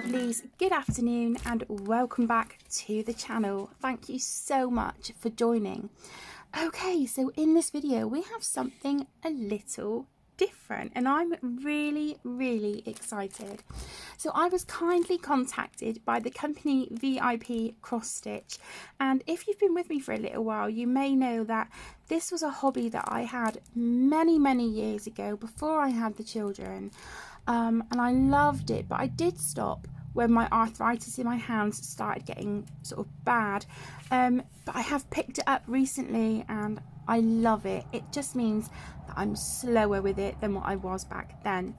lovelies, good afternoon and welcome back to the channel. Thank you so much for joining. Okay, so in this video we have something a little different and I'm really excited. So I was kindly contacted by the company VIP Cross Stitch, and if you've been with me for a little while you may know that this was a hobby that I had many years ago before I had the children. And I loved it, but I did stop when my arthritis in my hands started getting sort of bad. But I have picked it up recently and I love it. It just means that I'm slower with it than what I was back then.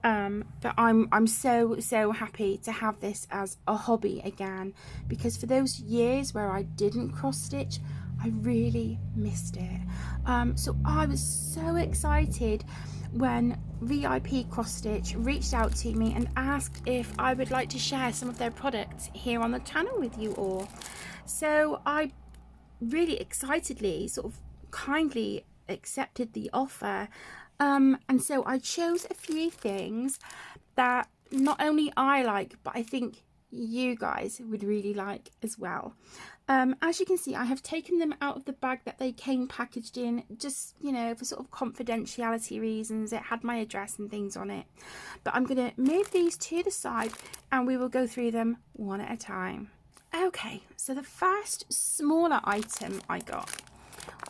But I'm so happy to have this as a hobby again, because for those years where I didn't cross stitch, I really missed it. So I was so excited when VIP Cross Stitch reached out to me and asked if I would like to share some of their products here on the channel with you all. So I really excitedly sort of kindly accepted the offer, and so I chose a few things that not only I like, but I think you guys would really like as well. As you can see, I have taken them out of the bag that they came packaged in, just, you know, for sort of confidentiality reasons. It had my address and things on it, but I'm going to move these to the side and we will go through them one at a time. Okay, so the first smaller item I got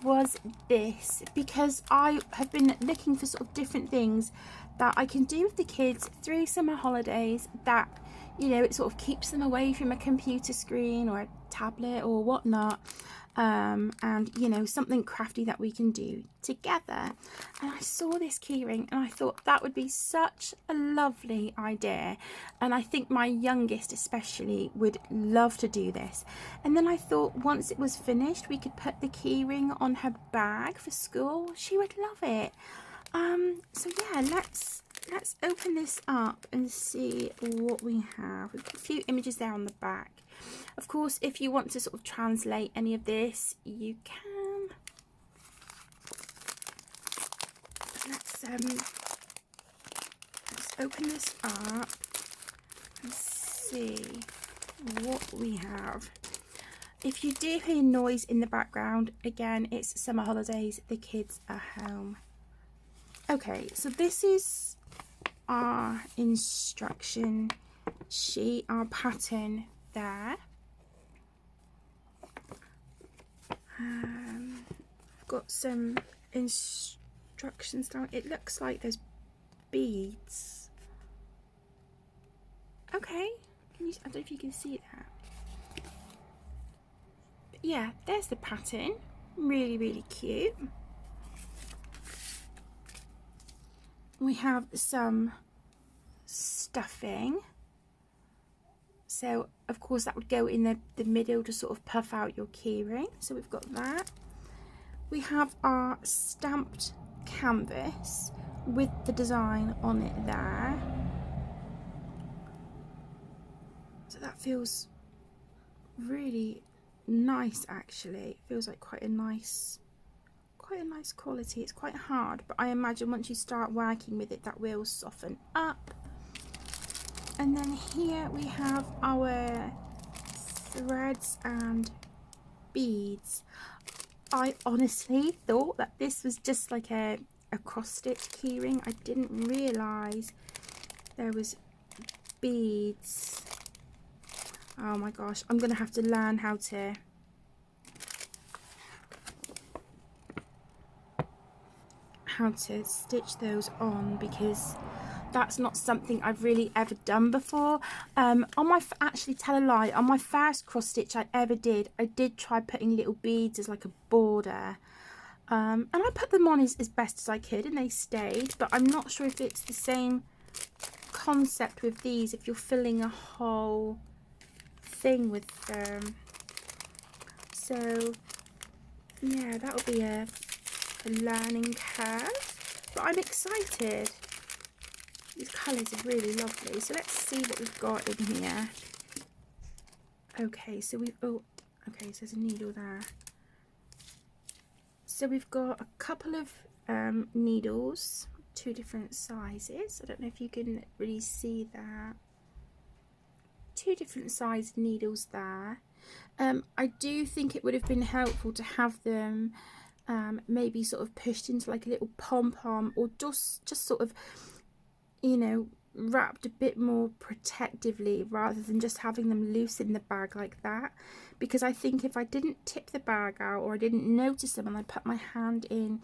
was this, because I have been looking for sort of different things that I can do with the kids through summer holidays that, you know, it sort of keeps them away from a computer screen or a tablet or whatnot, and you know, something crafty that we can do together. And I saw this keyring and I thought that would be such a lovely idea, and I think my youngest especially would love to do this. And then I thought once it was finished we could put the keyring on her bag for school. She would love it. So yeah, let's open this up and see what we have. We've got a few images there on the back. Of course, if you want to sort of translate any of this, you can. Let's open this up and see what we have. If you do hear noise in the background, again, it's summer holidays, the kids are home. Okay, so this is our instruction sheet, our pattern there. I've got some instructions down. It looks like there's beads. Okay, I don't know if you can see that. But yeah, there's the pattern. Really cute. We have some stuffing, so of course that would go in the middle to sort of puff out your keyring. So we've got that. We have our stamped canvas with the design on it there. So that feels really nice actually. It feels like quite a nice quality. It's quite hard, but I imagine once you start working with it that will soften up. And then here we have our threads and beads. I honestly thought that this was just like a cross stitch keyring. I didn't realise there was beads. Oh my gosh, I'm gonna have to learn how to stitch those on, because that's not something I've really ever done before. Actually, tell a lie, on my first cross stitch I ever did, I did try putting little beads as like a border, and I put them on as best as I could and they stayed, but I'm not sure if it's the same concept with these, if you're filling a whole thing with them. So yeah, that'll be a learning curve, but I'm excited. These colours are really lovely. So let's see what we've got in here. Okay, so so there's a needle there. So we've got a couple of needles, two different sizes. I don't know if you can really see that. two different sized needles there. I do think it would have been helpful to have them maybe sort of pushed into like a little pom-pom, or just sort of, you know, wrapped a bit more protectively rather than just having them loose in the bag like that, because I think if I didn't tip the bag out or I didn't notice them and I put my hand in,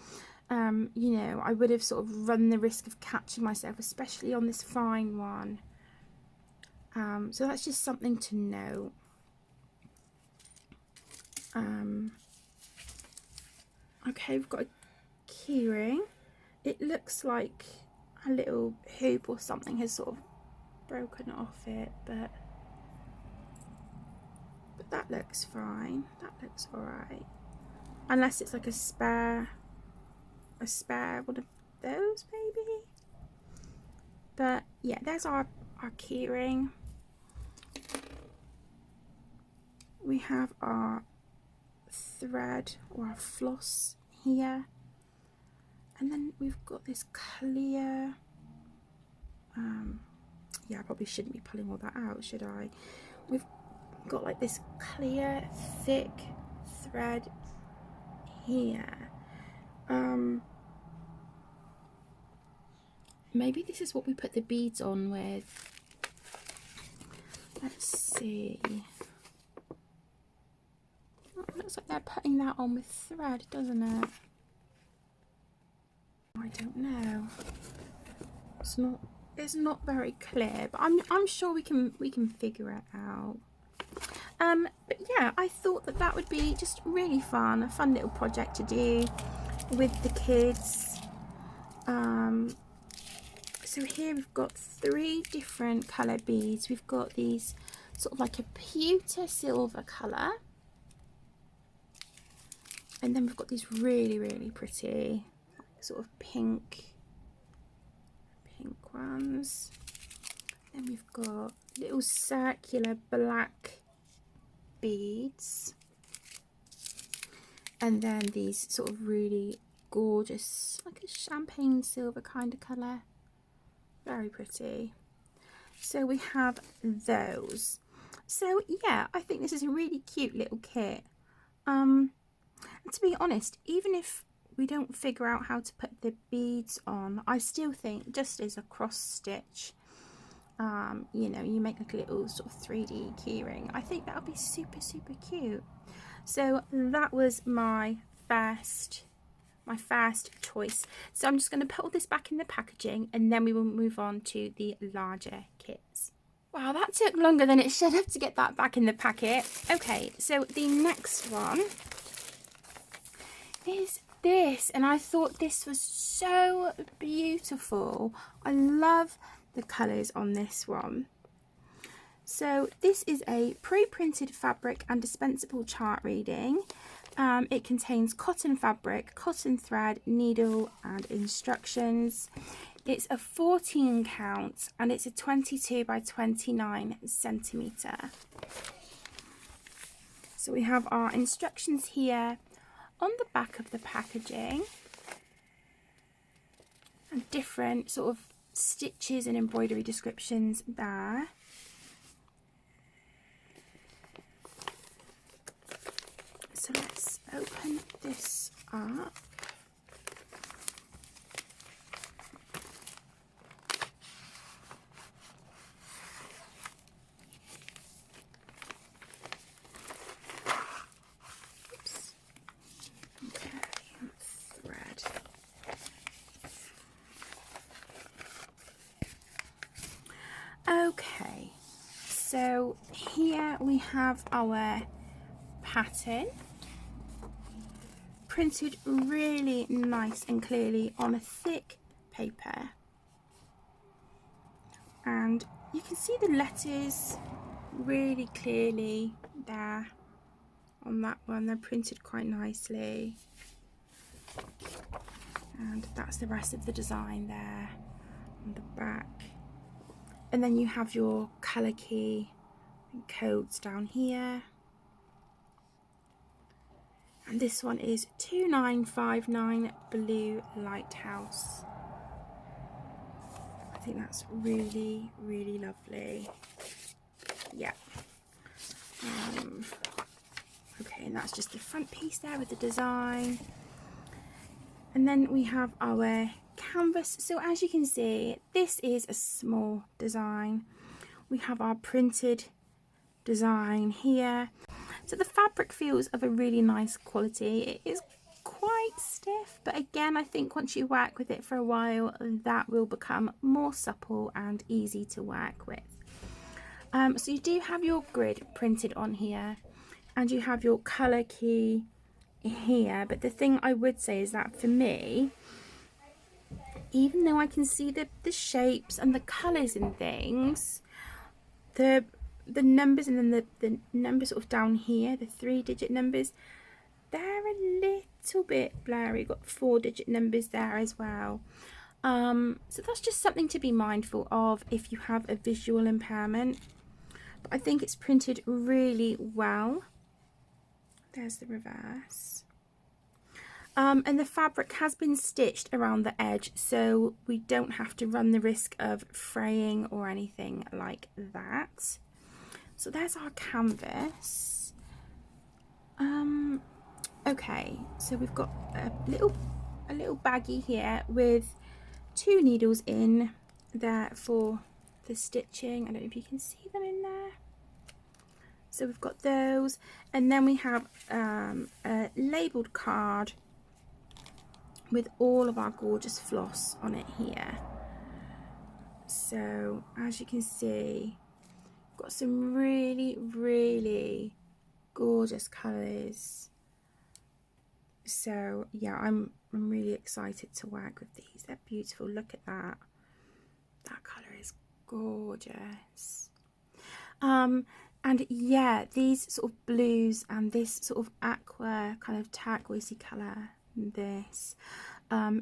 you know, I would have sort of run the risk of catching myself, especially on this fine one. So that's just something to note. Okay, we've got a keyring. It looks like a little hoop or something has sort of broken off it, but that looks fine. That looks alright, unless it's like a spare one of those maybe. But yeah, there's our keyring. We have our thread or our floss here, and then we've got this clear, yeah, I probably shouldn't be pulling all that out, should I? We've got like this clear thick thread here. Maybe this is what we put the beads on with. Let's see. Oh, it looks like they're putting that on with thread, doesn't it? I don't know. It's not very clear, but I'm sure we can figure it out. But yeah, I thought that would be just really fun, a fun little project to do with the kids. So here we've got 3 different colour beads. We've got these sort of like a pewter silver colour, and then we've got these really pretty sort of pink ones. Then we've got little circular black beads, and then these sort of really gorgeous, like a champagne silver kind of colour. Very pretty. So we have those. So yeah, I think this is a really cute little kit. And to be honest, even if we don't figure out how to put the beads on, I still think just as a cross stitch, you know, you make like a little sort of 3D keyring, I think that would be super cute. So that was my first choice. So I'm just going to put all this back in the packaging, and then we will move on to the larger kits. Wow, that took longer than it should have to get that back in the packet. Okay, so the next one is this, and I thought this was so beautiful. I love the colours on this one. So this is a pre-printed fabric and dispensable chart reading. It contains cotton fabric, cotton thread, needle and instructions. It's a 14 count and it's a 22 by 29 centimetre. So we have our instructions here on the back of the packaging, and different sort of stitches and embroidery descriptions there. So let's open this up. Oops. Okay, thread. Okay, so here we have our pattern, printed really nice and clearly on a thick paper, and you can see the letters really clearly there on that one. They're printed quite nicely, and that's the rest of the design there on the back. And then you have your colour key and codes down here. And this one is 2959 Blue Lighthouse. I think that's really lovely. yeah. Okay, and that's just the front piece there with the design. And then we have our canvas. So as you can see, this is a small design. We have our printed design here. So the fabric feels of a really nice quality. It is quite stiff, but again, I think once you work with it for a while, that will become more supple and easy to work with. So you do have your grid printed on here, and you have your colour key here, but the thing I would say is that for me, even though I can see the shapes and the colours and things, the numbers and then the numbers sort of down here, the 3-digit numbers, they're a little bit blurry. Got 4-digit numbers there as well. So that's just something to be mindful of if you have a visual impairment. But I think it's printed really well. There's the reverse. And the fabric has been stitched around the edge, so we don't have to run the risk of fraying or anything like that. So there's our canvas. Okay, so we've got a little baggie here with 2 needles in there for the stitching. I don't know if you can see them in there. So we've got those, and then we have a labelled card with all of our gorgeous floss on it here. So as you can see, we've got some really gorgeous colours. So yeah, I'm really excited to work with these. They're beautiful. Look at that. That colour is gorgeous. And yeah, these sort of blues and this sort of aqua kind of turquoisey colour, this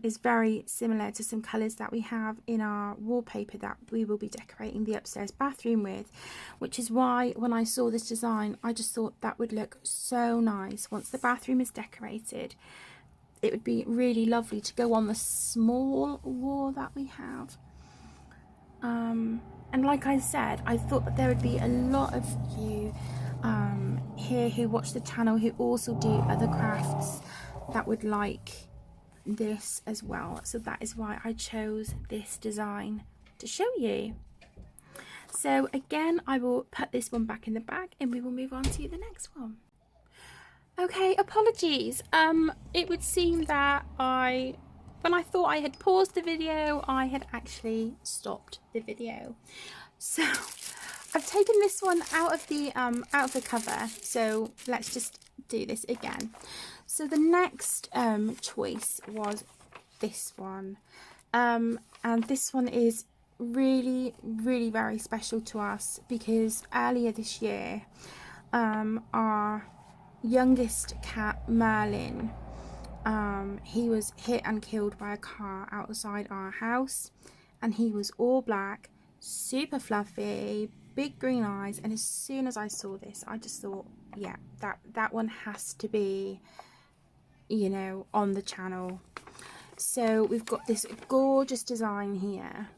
is very similar to some colours that we have in our wallpaper that we will be decorating the upstairs bathroom with, which is why when I saw this design, I just thought that would look so nice. Once the bathroom is decorated, it would be really lovely to go on the small wall that we have. And like I said, I thought that there would be a lot of you here who watch the channel who also do other crafts that would like this as well. So that is why I chose this design to show you. So again, I will put this one back in the bag and we will move on to the next one. Okay, apologies. It would seem that when I thought I had paused the video, I had actually stopped the video. So I've taken this one out of the cover. So let's just do this again. So the next choice was this one, and this one is really very special to us because earlier this year, our youngest cat Merlin, he was hit and killed by a car outside our house, and he was all black, super fluffy, big green eyes, and as soon as I saw this, I just thought, yeah, that one has to be, you know, on the channel. So we've got this gorgeous design here.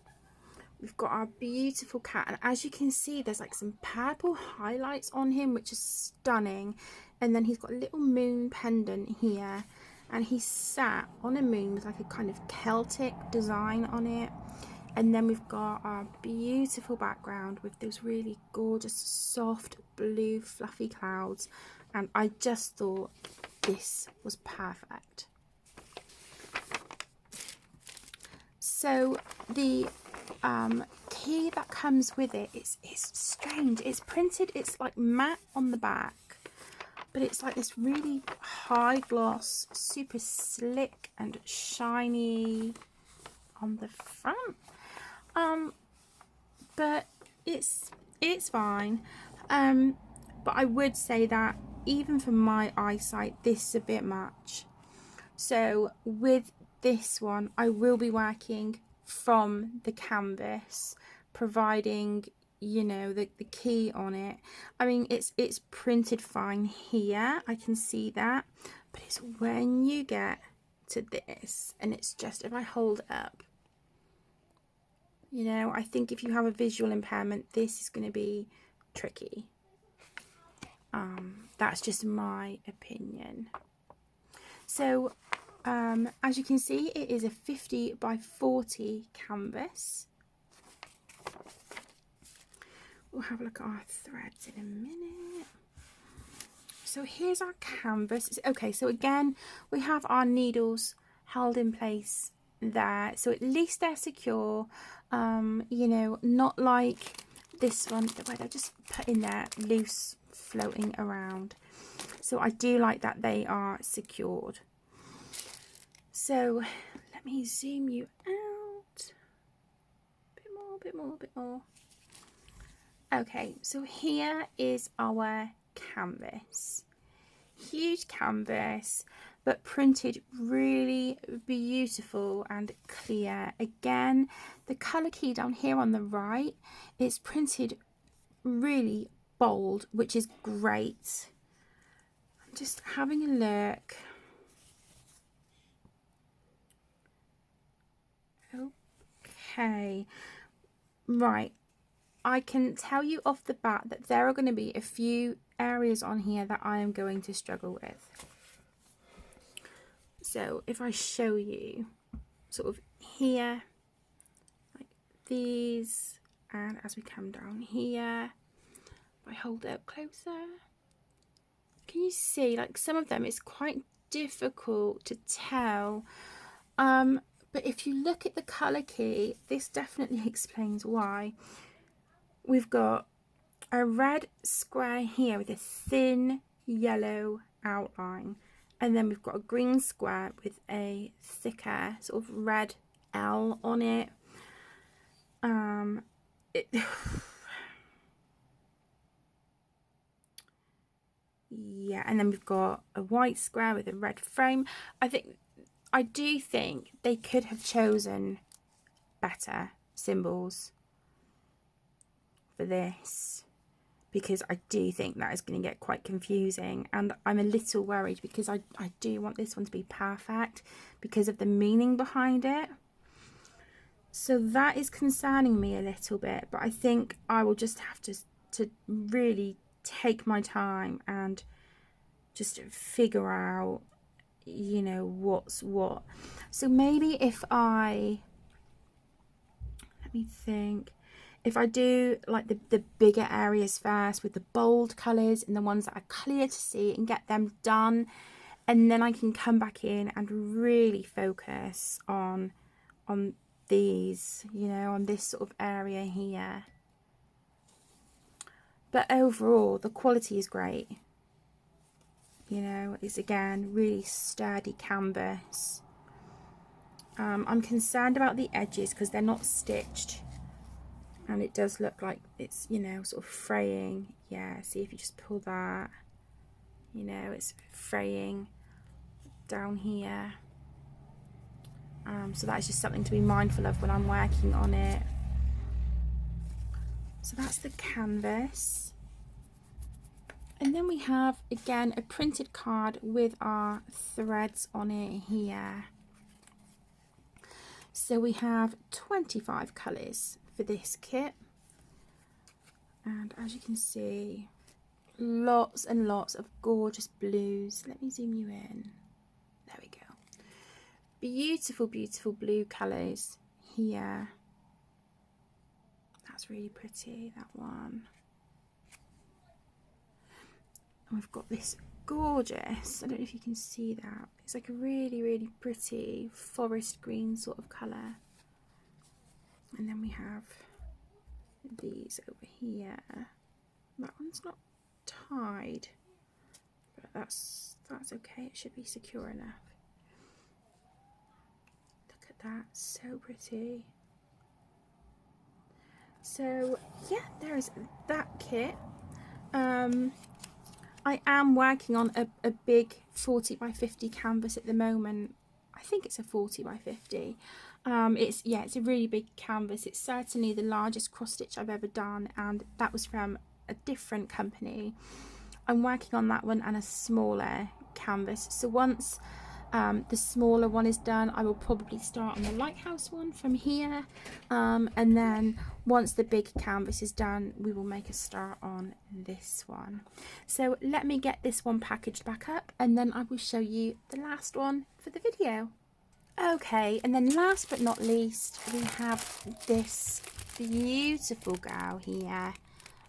We've got our beautiful cat, and as you can see, there's like some purple highlights on him, which is stunning. And then he's got a little moon pendant here, and he's sat on a moon with like a kind of Celtic design on it. And then we've got our beautiful background with those really gorgeous soft blue fluffy clouds, and I just thought this was perfect. So the key that comes with it is strange. It's printed, it's like matte on the back, but it's like this really high gloss, super slick and shiny on the front. But it's fine. But I would say that even for my eyesight, this is a bit much. So with this one, I will be working from the canvas, providing, you know, the key on it. I mean, it's printed fine here, I can see that, but it's when you get to this, and it's just, if I hold it up, you know, I think if you have a visual impairment, this is going to be tricky. That's just my opinion. So as you can see, it is a 50 by 40 canvas. We'll have a look at our threads in a minute. So here's our canvas. Okay, so again, we have our needles held in place there. So at least they're secure, you know, not like this one where they're just put in there loose, floating around. So I do like that they are secured. So let me zoom you out. A bit more. Okay, so here is our canvas. Huge canvas, but printed really beautiful and clear. Again, the colour key down here on the right is printed really bold, which is great. I'm just having a look. Okay, right. I can tell you off the bat that there are going to be a few areas on here that I am going to struggle with. So if I show you sort of here, like these, and as we come down here, if I hold it up closer, can you see like some of them it's quite difficult to tell. But if you look at the colour key, this definitely explains why. We've got a red square here with a thin yellow outline, and then we've got a green square with a thicker sort of red L on it. Yeah, and then we've got a white square with a red frame. I do think they could have chosen better symbols for this, because I do think that is going to get quite confusing, and I'm a little worried because I do want this one to be perfect because of the meaning behind it. So that is concerning me a little bit, but I think I will just have to really take my time and just figure out, you know, what's what. So maybe if I, let me think, if I do like the bigger areas first with the bold colours and the ones that are clear to see and get them done, and then I can come back in and really focus on these, you know, on this sort of area here. But overall the quality is great. You know, it's again really sturdy canvas. I'm concerned about the edges because they're not stitched, and it does look like it's, you know, sort of fraying. Yeah, see if you just pull that, you know, it's fraying down here. So that's just something to be mindful of when I'm working on it. So that's the canvas. And then we have, again, a printed card with our threads on it here. So we have 25 colours for this kit. And as you can see, lots and lots of gorgeous blues. Let me zoom you in. There we go. Beautiful, beautiful blue colours here. That's really pretty, that one. And we've got this gorgeous, I don't know if you can see that, it's like a really, really pretty forest green sort of colour. And then we have these over here. That one's not tied, but that's okay, it should be secure enough. Look at that, so pretty. So yeah, there's that kit. I am working on a big 40 by 50 canvas at the moment. I think it's a 40 by 50. It's a really big canvas. It's certainly the largest cross stitch I've ever done, and that was from a different company. I'm working on that one and a smaller canvas. So once The smaller one is done, I will probably start on the Lighthouse one from here, and then once the big canvas is done, we will make a start on this one. So let me get this one packaged back up, and then I will show you the last one for the video. Okay, and then last but not least, we have this beautiful gal here.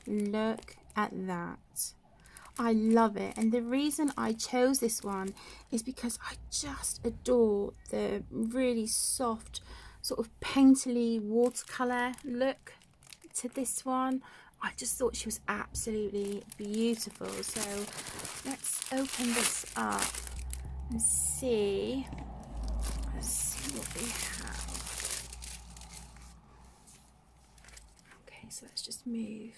Look at that. I love it, and the reason I chose this one is because I just adore the really soft sort of painterly watercolour look to this one. I just thought she was absolutely beautiful. So let's open this up and see. Let's see what we have. Okay, so let's just move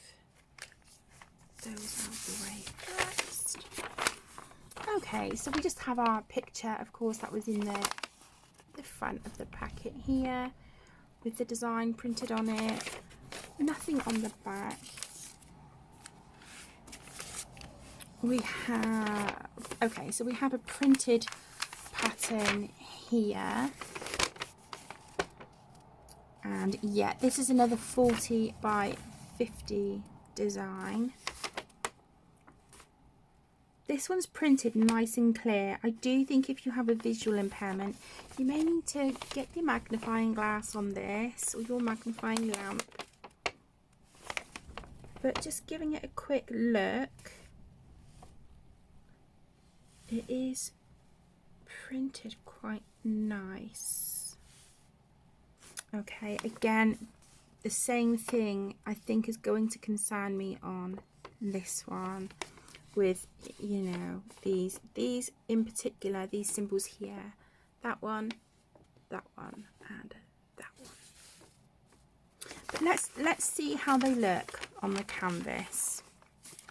those out of the way first. Okay, so we just have our picture, of course, that was in the front of the packet here with the design printed on it. Nothing on the back. We have, okay, so we have a printed pattern here, and yeah, this is another 40 by 50 design. This one's printed nice and clear. I do think if you have a visual impairment, you may need to get your magnifying glass on this, or your magnifying lamp. But just giving it a quick look, it is printed quite nice. Okay, again, the same thing I think is going to concern me on this one, with, you know, these in particular, these symbols here, that one, and that one. But let's see how they look on the canvas.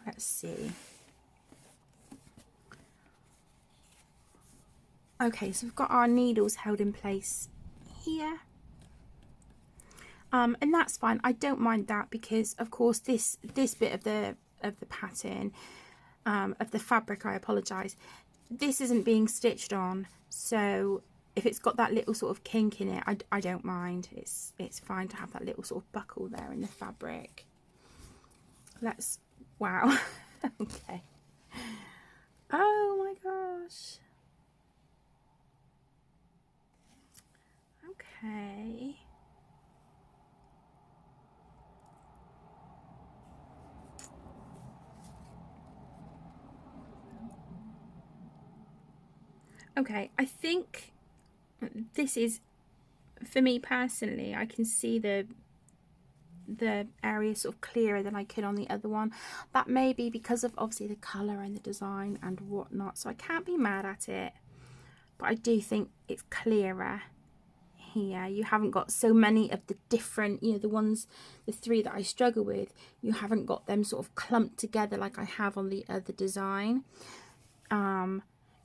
Let's see. Okay, so we've got our needles held in place here, and that's fine. I don't mind that, because of course this bit of the pattern, of the fabric, I apologize, this isn't being stitched on, so if it's got that little sort of kink in it, I don't mind. It's fine to have that little sort of buckle there in the fabric. Wow. Okay. Oh my gosh. Okay. Okay, I think this is, for me personally, I can see the area sort of clearer than I could on the other one. That may be because of obviously the colour and the design and whatnot, so I can't be mad at it, but I do think it's clearer here. You haven't got so many of the different, you know, the three that I struggle with, you haven't got them sort of clumped together like I have on the other design.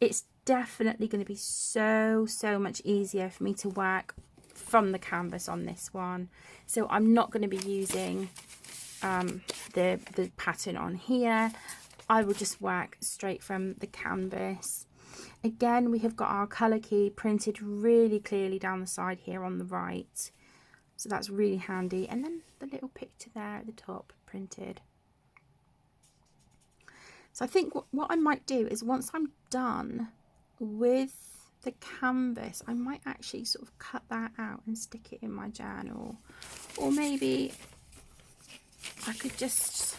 It's definitely going to be so much easier for me to work from the canvas on this one, so I'm not going to be using the pattern on here. I will just work straight from the canvas. Again, we have got our colour key printed really clearly down the side here on the right, so that's really handy, and then the little picture there at the top printed. So I think what I might do is, once I'm done with the canvas, I might actually sort of cut that out and stick it in my journal, or maybe I could just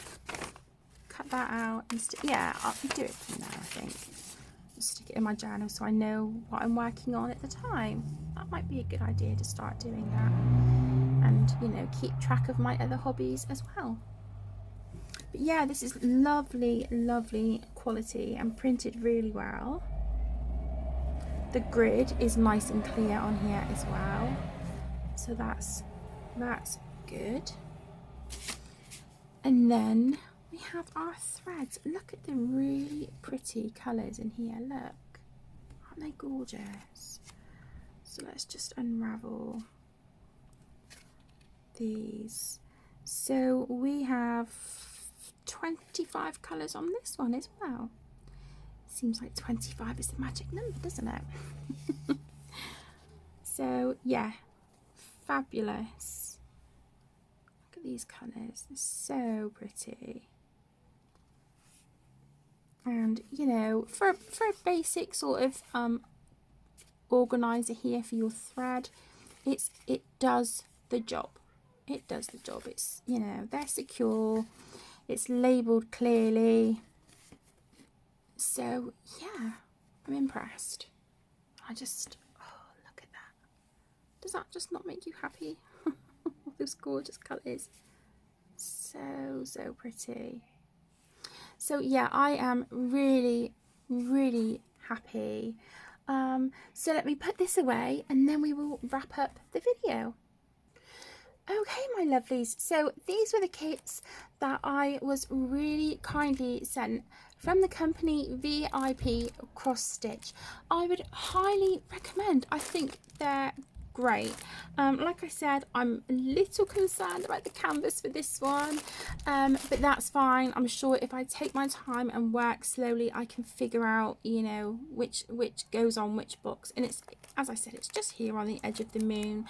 cut that out and yeah, I'll do it from there. I think just stick it in my journal so I know what I'm working on at the time. That might be a good idea, to start doing that, and you know, keep track of my other hobbies as well. But yeah, this is lovely quality and printed really well. The grid is nice and clear on here as well, so that's good. And then we have our threads. Look at the really pretty colours in here. Look, aren't they gorgeous? So let's just unravel these. So we have 25 colours on this one as well. Seems like 25 is the magic number, doesn't it? So yeah, fabulous. Look at these colours, they're so pretty. And you know, for a basic sort of organizer here for your thread, it does the job. It does the job. It's, you know, they're secure, it's labeled clearly. So yeah, I'm impressed. I just, oh, look at that. Does that just not make you happy? All those gorgeous colours. So pretty. So yeah, I am really happy. So let me put this away and then we will wrap up the video. Okay, my lovelies, so these were the kits that I was really kindly sent from the company VIP Cross Stitch. I would highly recommend. I think they're great. Like I said, I'm a little concerned about the canvas for this one, but that's fine. I'm sure if I take my time and work slowly, I can figure out, you know, which goes on which box. And it's, as I said, it's just here on the edge of the moon.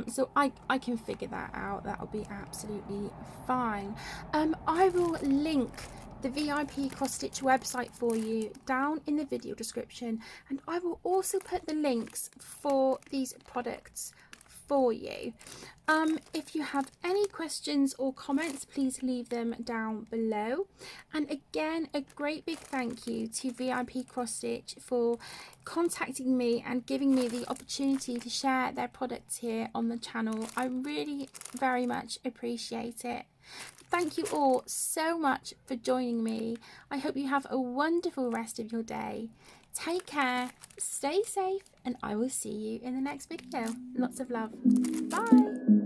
So I can figure that out. That'll be absolutely fine. I will link the VIP Cross Stitch website for you down in the video description, and I will also put the links for these products for you. If you have any questions or comments, please leave them down below. And again, a great big thank you to VIP Cross Stitch for contacting me and giving me the opportunity to share their products here on the channel. I really very much appreciate it. Thank you all so much for joining me. I hope you have a wonderful rest of your day. Take care, stay safe, and I will see you in the next video. Lots of love. Bye.